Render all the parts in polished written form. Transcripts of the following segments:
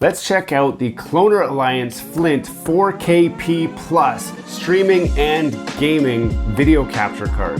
Let's check out the Cloner Alliance Flint 4KP Plus streaming and gaming video capture card.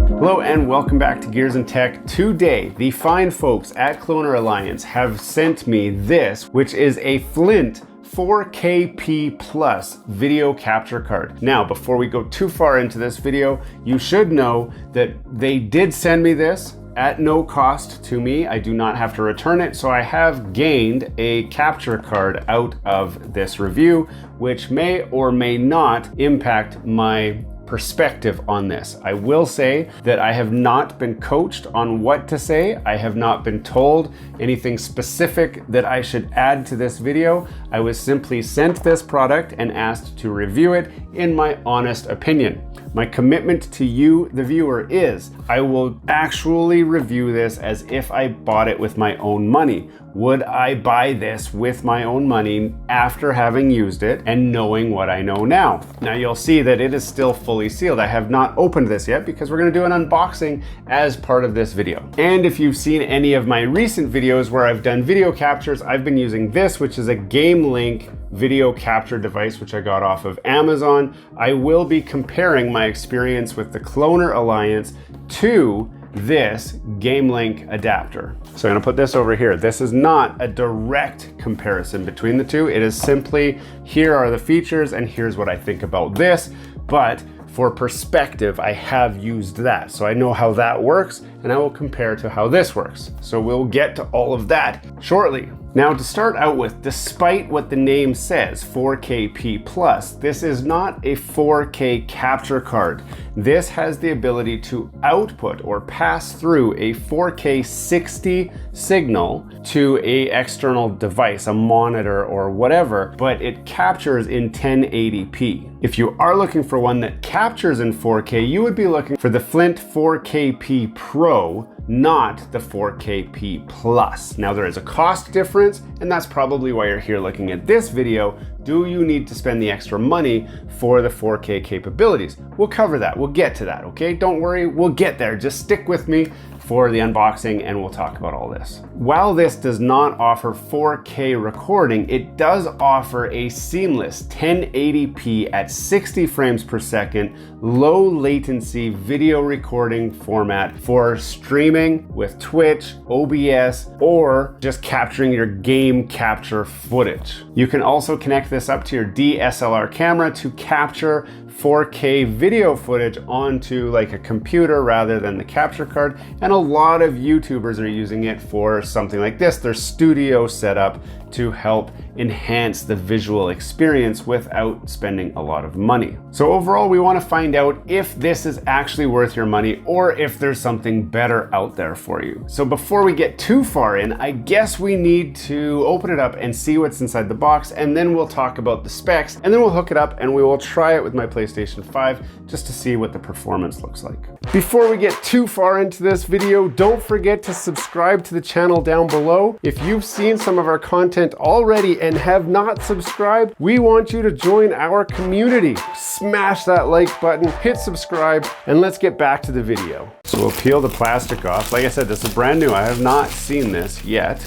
Hello and welcome back to Gears and Tech. Today, the fine folks at Cloner Alliance have sent me this, which is a Flint 4KP Plus video capture card. Now, before we go too far into this video, you should know that they did send me this at no cost to me. I do not have to return it, so I have gained a capture card out of this review, which may or may not impact my perspective on this. I will say that I have not been coached on what to say. I have not been told anything specific that I should add to this video. I was simply sent this product and asked to review it in my honest opinion. My commitment to you, the viewer, is I will actually review this as if I bought it with my own money. Would I buy this with my own money after having used it and knowing what I know now? Now you'll see that it is still fully sealed. I have not opened this yet because we're gonna do an unboxing as part of this video. And if you've seen any of my recent videos where I've done video captures, I've been using this, which is a GameLink video capture device, which I got off of Amazon. I will be comparing my experience with the Cloner Alliance to this GameLink adapter. So I'm gonna put this over here. This is not a direct comparison between the two. It is simply, here are the features and here's what I think about this. But for perspective, I have used that. So I know how that works and I will compare to how this works. So we'll get to all of that shortly. Now, to start out with, despite what the name says, 4KP Plus, this is not a 4K capture card. This has the ability to output or pass through a 4K 60 signal to an external device, a monitor or whatever, but it captures in 1080p. If you are looking for one that captures in 4K, you would be looking for the Flint 4KP Pro, not the 4KP Plus. Now, there is a cost difference, and that's probably why you're here looking at this video. Do you need to spend the extra money for the 4K capabilities? We'll cover that. We'll get to that, okay? Don't worry, we'll get there. Just stick with me for the unboxing and we'll talk about all this. While this does not offer 4K recording, it does offer a seamless 1080p at 60 frames per second, low latency video recording format for streaming with Twitch, OBS, or just capturing your game capture footage. You can also connect this up to your DSLR camera to capture 4K video footage onto like a computer rather than the capture card. And a lot of YouTubers are using it for something like this, their studio setup, to help enhance the visual experience without spending a lot of money. So overall, we want to find out if this is actually worth your money or if there's something better out there for you. So before we get too far in, I guess we need to open it up and see what's inside the box, and then we'll talk about the specs, and then we'll hook it up and we will try it with my PlayStation 5 just to see what the performance looks like. Before we get too far into this video, don't forget to subscribe to the channel down below. If you've seen some of our content already and have not subscribed, we want you to join our community. Smash that like button, hit subscribe, and let's get back to the video. So we'll peel the plastic off. Like I said, this is brand new. I have not seen this yet.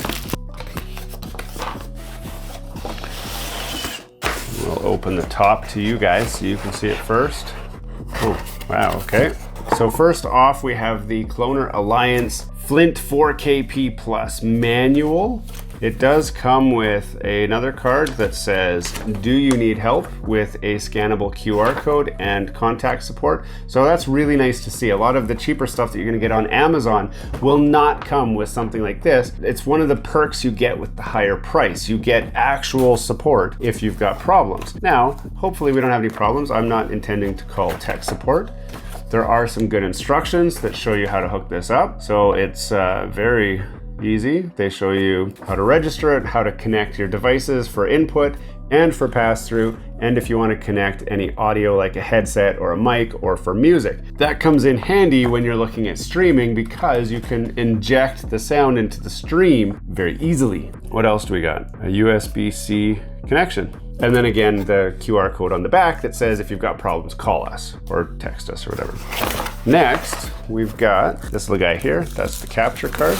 We'll open the top to you guys so you can see it first. Oh, wow, okay. So first off, we have the Cloner Alliance Flint 4KP Plus manual. It does come with another card that says, do you need help, with a scannable QR code and contact support. So that's really nice to see. A lot of the cheaper stuff that you're gonna get on Amazon will not come with something like this. It's one of the perks you get with the higher price. You get actual support if you've got problems. Now, hopefully we don't have any problems. I'm not intending to call tech support. There are some good instructions that show you how to hook this up. So it's very easy. They show you how to register it, how to connect your devices for input and for pass-through, and if you want to connect any audio like a headset or a mic or for music. That comes in handy when you're looking at streaming because you can inject the sound into the stream very easily. What else do we got? A USB-C connection. And then again, the QR code on the back that says if you've got problems, call us or text us or whatever. Next, we've got this little guy here. That's the capture card.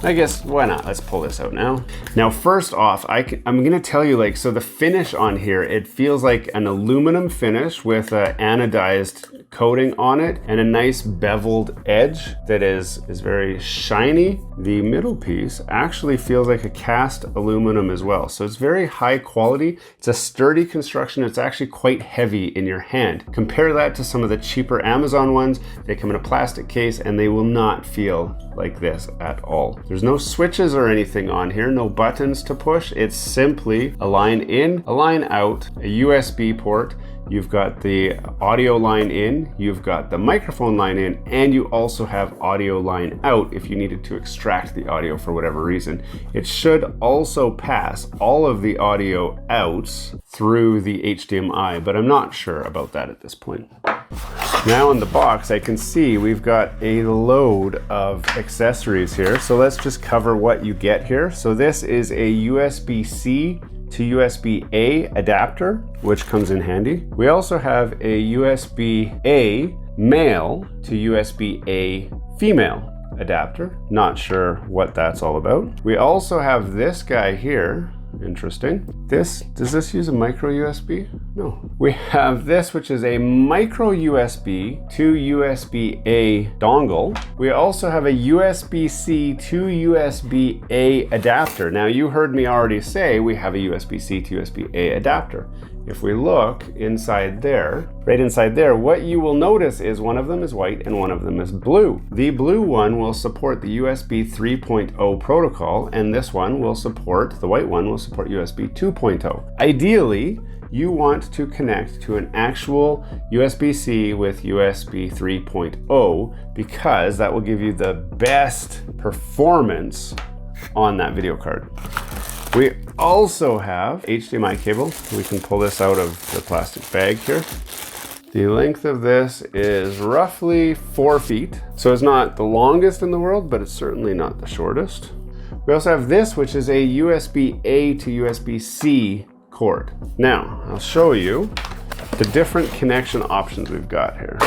I guess, why not? Let's pull this out now. Now, first off, I'm gonna tell you, like, so the finish on here, it feels like an aluminum finish with an anodized coating on it and a nice beveled edge that is very shiny. The middle piece actually feels like a cast aluminum as well. So it's very high quality. It's a sturdy construction. It's actually quite heavy in your hand. Compare that to some of the cheaper Amazon ones. They come in a plastic case and they will not feel like this at all. There's no switches or anything on here, no buttons to push. It's simply a line in, a line out, a USB port. You've got the audio line in, you've got the microphone line in, and you also have audio line out if you needed to extract the audio for whatever reason. It should also pass all of the audio outs through the HDMI, but I'm not sure about that at this point. Now in the box, I can see we've got a load of accessories here. So let's just cover what you get here. So this is a USB-C to USB-A adapter, which comes in handy. We also have a USB-A male to USB-A female adapter. Not sure what that's all about. We also have this guy here. Interesting. Does this use a micro USB? No. We have this, which is a micro USB to USB-A dongle. We also have a USB-C to USB-A adapter. Now, you heard me already say we have a USB-C to USB-A adapter. If we look inside there, right inside there, what you will notice is one of them is white and one of them is blue. The blue one will support the USB 3.0 protocol, and this one will support, the white one will support USB 2.0. Ideally, you want to connect to an actual USB-C with USB 3.0 because that will give you the best performance on that video card. We also have HDMI cable. We can pull this out of the plastic bag here. The length of this is roughly 4 feet. So it's not the longest in the world, but it's certainly not the shortest. We also have this, which is a USB-A to USB-C cord. Now, I'll show you the different connection options we've got here.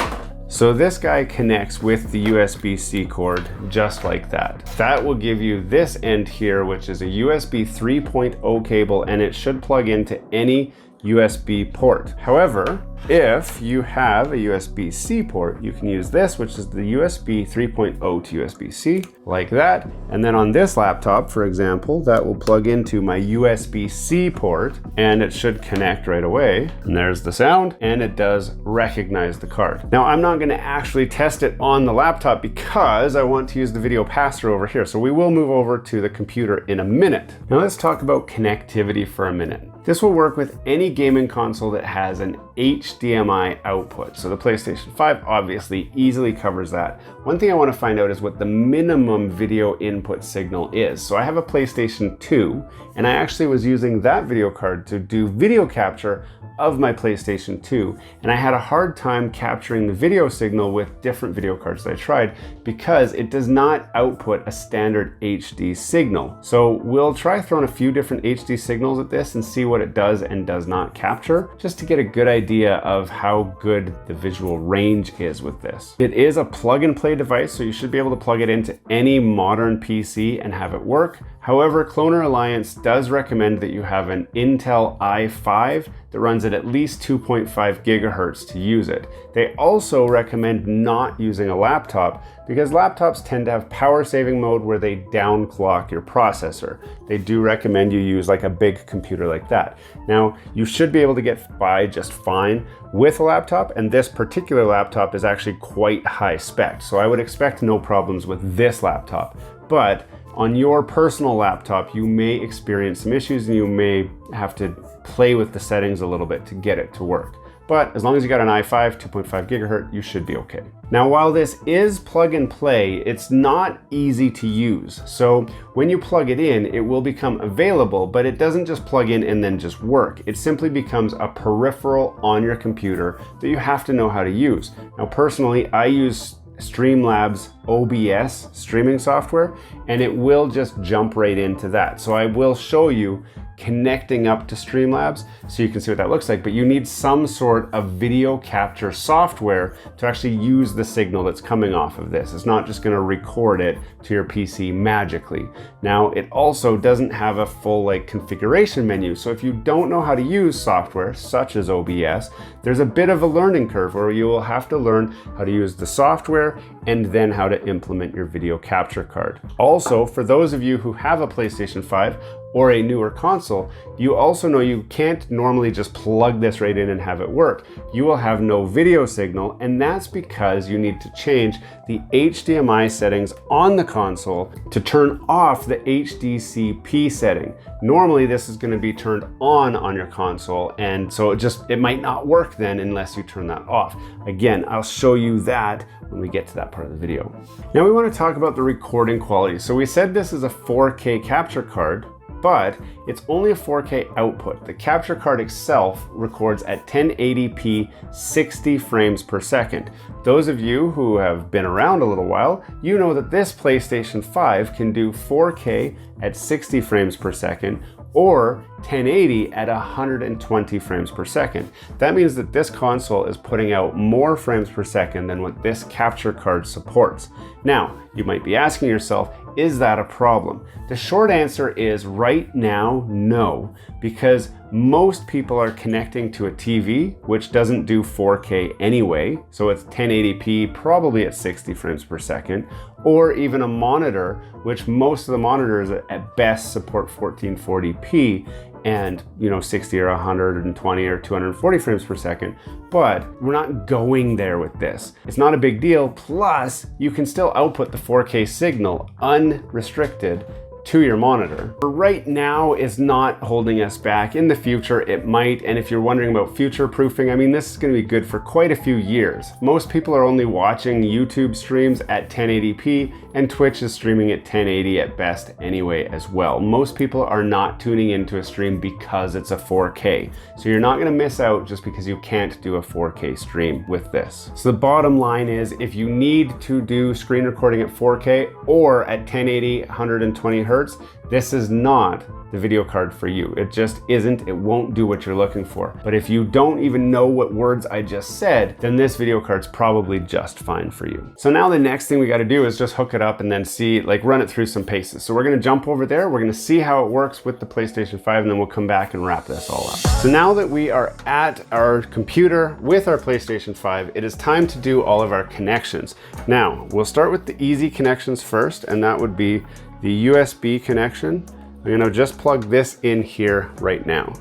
So this guy connects with the USB-C cord just like that. That will give you this end here, which is a USB 3.0 cable, and it should plug into any USB port. However, if you have a USB-C port, you can use this, which is the USB 3.0 to USB-C, like that. And then on this laptop, for example, that will plug into my USB-C port, and it should connect right away. And there's the sound, and it does recognize the card. Now, I'm not gonna actually test it on the laptop because I want to use the video pass-through over here. So we will move over to the computer in a minute. Now let's talk about connectivity for a minute. This will work with any gaming console that has an HDMI output. So the PlayStation 5 obviously easily covers that. One thing I want to find out is what the minimum video input signal is. So I have a PlayStation 2, and I actually was using that video card to do video capture of my PlayStation 2, and I had a hard time capturing the video signal with different video cards that I tried because it does not output a standard HD signal. So we'll try throwing a few different HD signals at this and see what it does and does not capture, just to get a good idea of how good the visual range is with this. It is a plug and play device, so you should be able to plug it into any modern PC and have it work. However, Cloner Alliance does recommend that you have an Intel i5 that runs at least 2.5 gigahertz to use it. They also recommend not using a laptop because laptops tend to have power saving mode where they downclock your processor. They do recommend you use like a big computer like that. Now, you should be able to get by just fine with a laptop, and this particular laptop is actually quite high spec. So I would expect no problems with this laptop. But on your personal laptop, you may experience some issues and you may have to play with the settings a little bit to get it to work. But as long as you got an i5, 2.5 gigahertz, you should be okay. Now, while this is plug and play, it's not easy to use. So when you plug it in, it will become available, but it doesn't just plug in and then just work. It simply becomes a peripheral on your computer that you have to know how to use. Now, personally, I use Streamlabs OBS streaming software, and it will just jump right into that. So I will show you connecting up to Streamlabs so you can see what that looks like, but you need some sort of video capture software to actually use the signal that's coming off of this. It's not just gonna record it to your PC magically. Now, it also doesn't have a full like configuration menu. So if you don't know how to use software such as OBS, there's a bit of a learning curve where you will have to learn how to use the software and then how to implement your video capture card. Also, for those of you who have a PlayStation 5 or a newer console, you also know you can't normally just plug this right in and have it work. You will have no video signal, and that's because you need to change the HDMI settings on the console to turn off the HDCP setting. Normally this is going to be turned on your console, and so it might not work then unless you turn that off. Again, I'll show you that when we get to that part of the video. Now we want to talk about the recording quality. So we said this is a 4K capture card, but it's only a 4K output. The capture card itself records at 1080p 60 frames per second. Those of you who have been around a little while, you know that this PlayStation 5 can do 4K at 60 frames per second or 1080 at 120 frames per second. That means that this console is putting out more frames per second than what this capture card supports. Now, you might be asking yourself, is that a problem? The short answer is right now, no, because most people are connecting to a TV, which doesn't do 4K anyway, so it's 1080p, probably at 60 frames per second, or even a monitor, which most of the monitors at best support 1440p and 60 or 120 or 240 frames per second, but we're not going there with this. It's not a big deal. Plus, you can still output the 4K signal unrestricted to your monitor. But right now is not holding us back. In the future, it might. And if you're wondering about future proofing, I mean, this is going to be good for quite a few years. Most people are only watching YouTube streams at 1080p, and Twitch is streaming at 1080 at best anyway as well. Most people are not tuning into a stream because it's a 4K. So you're not going to miss out just because you can't do a 4K stream with this. So the bottom line is, if you need to do screen recording at 4K or at 1080, 120 Hertz, this is not the video card for you. It just isn't. It won't do what you're looking for. But if you don't even know what words I just said, then this video card's probably just fine for you. So now the next thing we got to do is just hook it up and then see, run it through some paces. So we're going to jump over there. We're going to see how it works with the PlayStation 5, and then we'll come back and wrap this all up. So now that we are at our computer with our PlayStation 5, it is time to do all of our connections. Now, we'll start with the easy connections first, and that would be the USB connection. I'm gonna just plug this in here right now.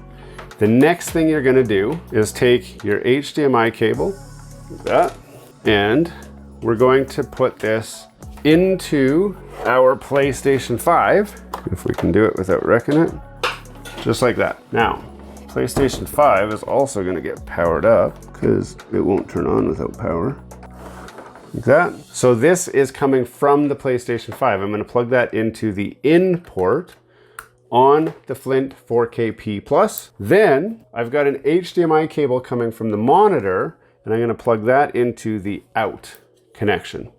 The next thing you're gonna do is take your HDMI cable, like that, and we're going to put this into our PlayStation 5, if we can do it without wrecking it, just like that. Now, PlayStation 5 is also gonna get powered up because it won't turn on without power. Like that. So this is coming from the PlayStation 5. I'm going to plug that into the in port on the Flint 4K Plus. Then I've got an HDMI cable coming from the monitor, and I'm going to plug that into the out connection.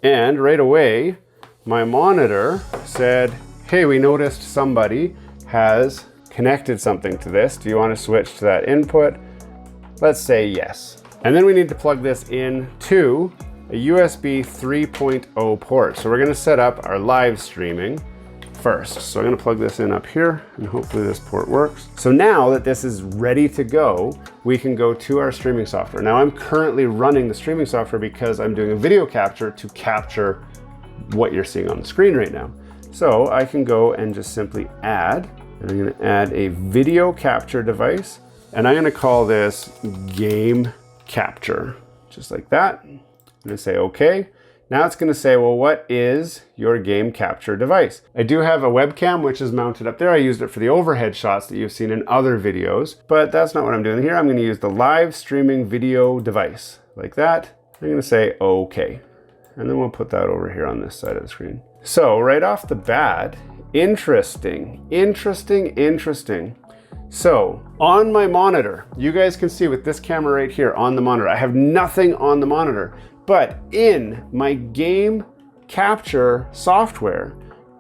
And right away, my monitor said, hey, we noticed somebody has connected something to this. Do you want to switch to that input? Let's say yes. And then we need to plug this in to a USB 3.0 port. So we're going to set up our live streaming first. So I'm going to plug this in up here, and hopefully this port works. So now that this is ready to go, we can go to our streaming software. Now I'm currently running the streaming software because I'm doing a video capture to capture what you're seeing on the screen right now. So I can go and just simply add, and I'm going to add a video capture device, and I'm going to call this game capture, just like that. I'm going to say okay. Now it's going to say, well, what is your game capture device? I do have a webcam which is mounted up there. I used it for the overhead shots that you've seen in other videos, but that's not what I'm doing here. I'm going to use the live streaming video device, like that. I'm going to say okay, and then we'll put that over here on this side of the screen. So right off the bat, interesting. So on my monitor, you guys can see with this camera right here on the monitor, I have nothing on the monitor, but in my game capture software,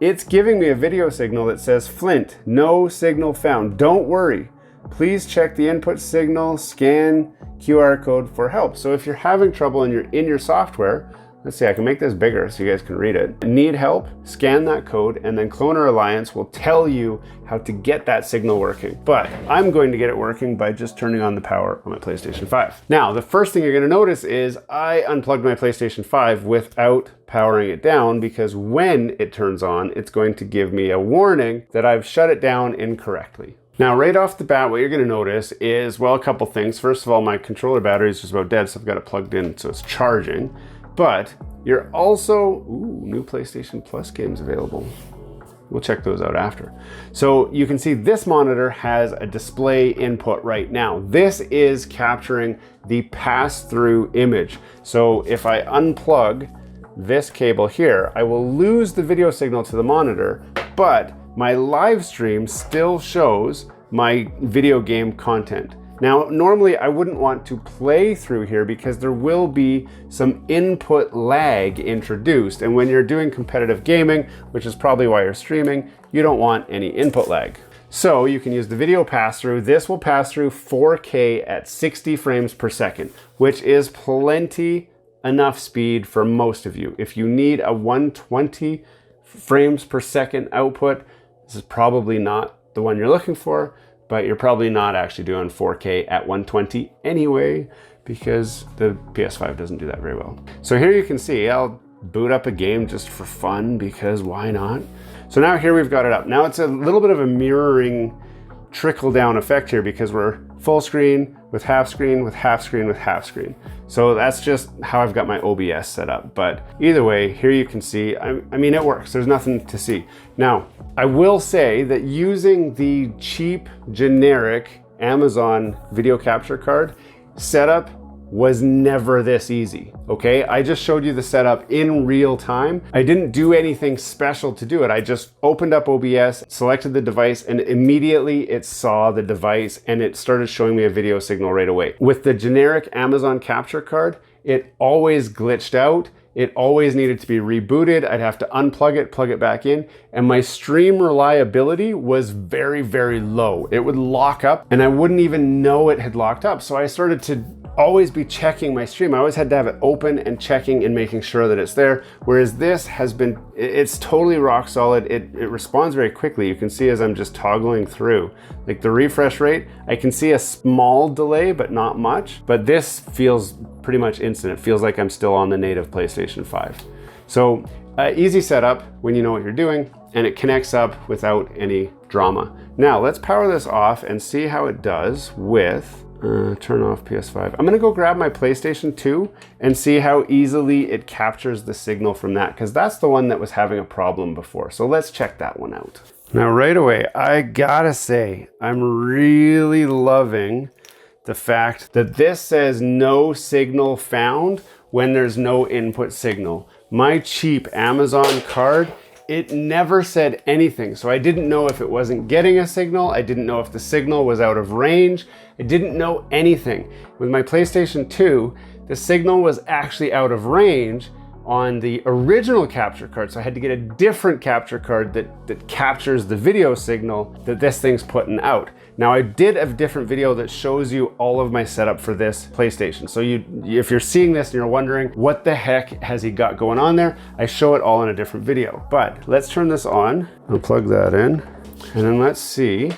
it's giving me a video signal that says Flint, no signal found. Don't worry. Please check the input signal, scan QR code for help. So if you're having trouble and you're in your software, let's see, I can make this bigger so you guys can read it. Need help? Scan that code, and then Cloner Alliance will tell you how to get that signal working. But I'm going to get it working by just turning on the power on my PlayStation 5. Now, the first thing you're going to notice is I unplugged my PlayStation 5 without powering it down, because when it turns on, it's going to give me a warning that I've shut it down incorrectly. Now, right off the bat, what you're going to notice is, well, a couple things. First of all, my controller battery is just about dead, so I've got it plugged in so it's charging. But you're also, new PlayStation Plus games available. We'll check those out after. So you can see this monitor has a display input right now. This is capturing the pass-through image. So if I unplug this cable here, I will lose the video signal to the monitor, but my live stream still shows my video game content. Now, normally I wouldn't want to play through here because there will be some input lag introduced. And when you're doing competitive gaming, which is probably why you're streaming, you don't want any input lag. So you can use the video pass-through. This will pass through 4K at 60 frames per second, which is plenty enough speed for most of you. If you need a 120 frames per second output, this is probably not the one you're looking for, but you're probably not actually doing 4K at 120 anyway, because the PS5 doesn't do that very well. So here you can see, I'll boot up a game just for fun, because why not? So now here we've got it up. Now it's a little bit of a mirroring trickle down effect here, because we're full screen with half screen with half screen with half screen. So that's just how I've got my OBS set up. But either way, here you can see, I mean, it works. There's nothing to see. Now, I will say that using the cheap, generic Amazon video capture card setup was never this easy, okay? I just showed you the setup in real time. I didn't do anything special to do it. I just opened up OBS, selected the device, and immediately it saw the device and it started showing me a video signal right away. With the generic Amazon capture card, it always glitched out. It always needed to be rebooted. I'd have to unplug it, plug it back in, and my stream reliability was very, very low. It would lock up and I wouldn't even know it had locked up. So I started to always be checking my stream. I always had to have it open and checking and making sure that it's there. Whereas this has been, it's totally rock solid. It responds very quickly. You can see as I'm just toggling through, like the refresh rate, I can see a small delay, but not much. But this feels pretty much instant. It feels like I'm still on the native PlayStation 5. So easy setup when you know what you're doing, and it connects up without any drama. Now let's power this off and see how it does with turn off PS5. I'm gonna go grab my PlayStation 2 and see how easily it captures the signal from that, because that's the one that was having a problem before. So let's check that one out. Now right away, I gotta say, I'm really loving the fact that this says no signal found when there's no input signal. My cheap Amazon card, it never said anything. So I didn't know if it wasn't getting a signal. I didn't know if the signal was out of range. I didn't know anything. With my PlayStation 2, the signal was actually out of range on the original capture card. So I had to get a different capture card that captures the video signal that this thing's putting out. Now I did a different video that shows you all of my setup for this PlayStation. So if you're seeing this and you're wondering what the heck has he got going on there, I show it all in a different video. But let's turn this on. I'll plug that in. And then let's see.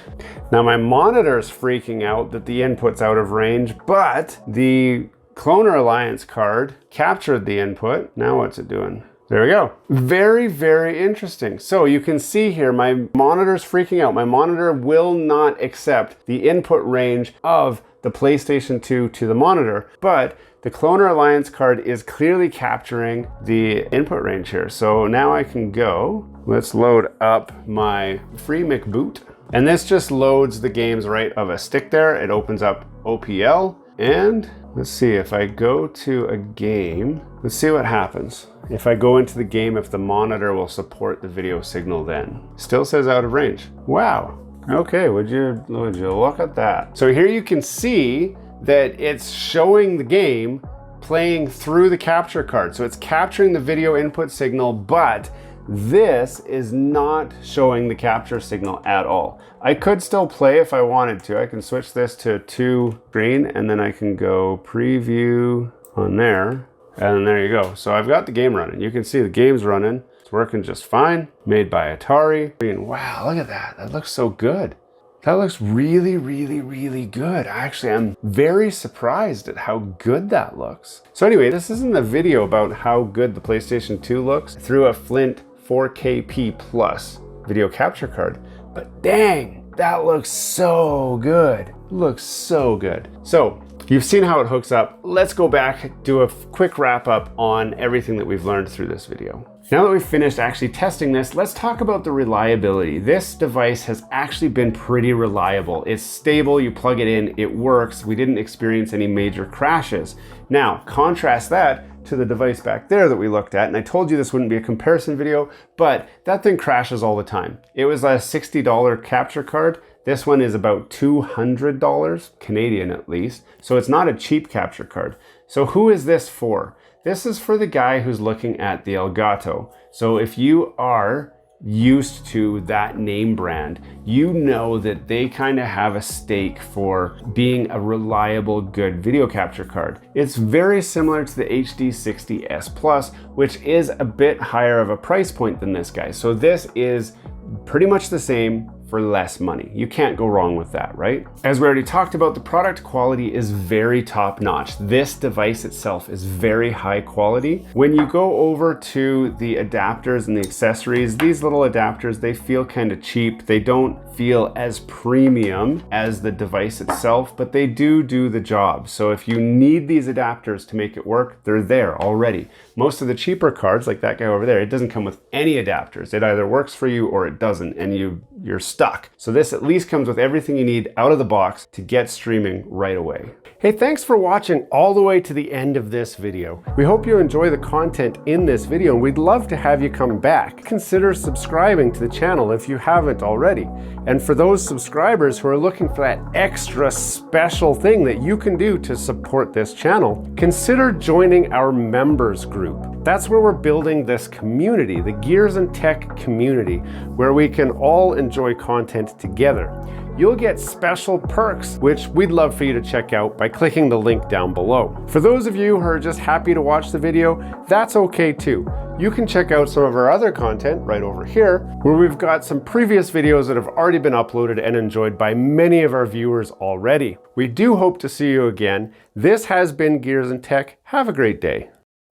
Now my monitor's freaking out that the input's out of range, but the Cloner Alliance card captured the input. Now what's it doing? There we go. Very, very interesting. So you can see here, my monitor's freaking out. My monitor will not accept the input range of the PlayStation 2 to the monitor, but the Cloner Alliance card is clearly capturing the input range here. So now I can go, let's load up my free McBoot. And this just loads the games right of a stick there. It opens up OPL, and let's see if I go to a game, let's see what happens. If I go into the game, if the monitor will support the video signal then. Still says out of range. Wow. Okay, would you look at that? So here you can see that it's showing the game playing through the capture card. So it's capturing the video input signal, but this is not showing the capture signal at all. I could still play if I wanted to. I can switch this to 2 screen and then I can go preview on there. And there you go. So I've got the game running. You can see the game's running. It's working just fine. Made by Atari. And wow, look at that. That looks so good. That looks really, really, really good. Actually, I'm very surprised at how good that looks. So anyway, this isn't a video about how good the PlayStation 2 looks through a Flint 4KP Plus video capture card. But dang, that looks so good. Looks so good. So you've seen how it hooks up. Let's go back, do a quick wrap up on everything that we've learned through this video. Now that we've finished actually testing this, let's talk about the reliability. This device has actually been pretty reliable. It's stable, you plug it in, it works. We didn't experience any major crashes. Now, contrast that to the device back there that we looked at, and I told you this wouldn't be a comparison video, but that thing crashes all the time. It was a $60 capture card. This one is about $200, Canadian at least. So it's not a cheap capture card. So who is this for? This is for the guy who's looking at the Elgato. So if you are used to that name brand, you know that they kind of have a stake for being a reliable, good video capture card. It's very similar to the HD60S Plus, which is a bit higher of a price point than this guy. So this is pretty much the same for less money. You can't go wrong with that, right? As we already talked about, the product quality is very top notch. This device itself is very high quality. When you go over to the adapters and the accessories, these little adapters, they feel kind of cheap. They don't feel as premium as the device itself, but they do the job. So if you need these adapters to make it work, they're there already. Most of the cheaper cards, like that guy over there, it doesn't come with any adapters. It either works for you or it doesn't, and you're stuck. So this at least comes with everything you need out of the box to get streaming right away. Hey, thanks for watching all the way to the end of this video. We hope you enjoy the content in this video, and we'd love to have you come back. Consider subscribing to the channel if you haven't already. And for those subscribers who are looking for that extra special thing that you can do to support this channel, consider joining our members group. That's where we're building this community, the Gears and Tech community, where we can all enjoy content together. You'll get special perks, which we'd love for you to check out by clicking the link down below. For those of you who are just happy to watch the video, that's okay too. You can check out some of our other content right over here, where we've got some previous videos that have already been uploaded and enjoyed by many of our viewers already. We do hope to see you again. This has been Gears and Tech. Have a great day.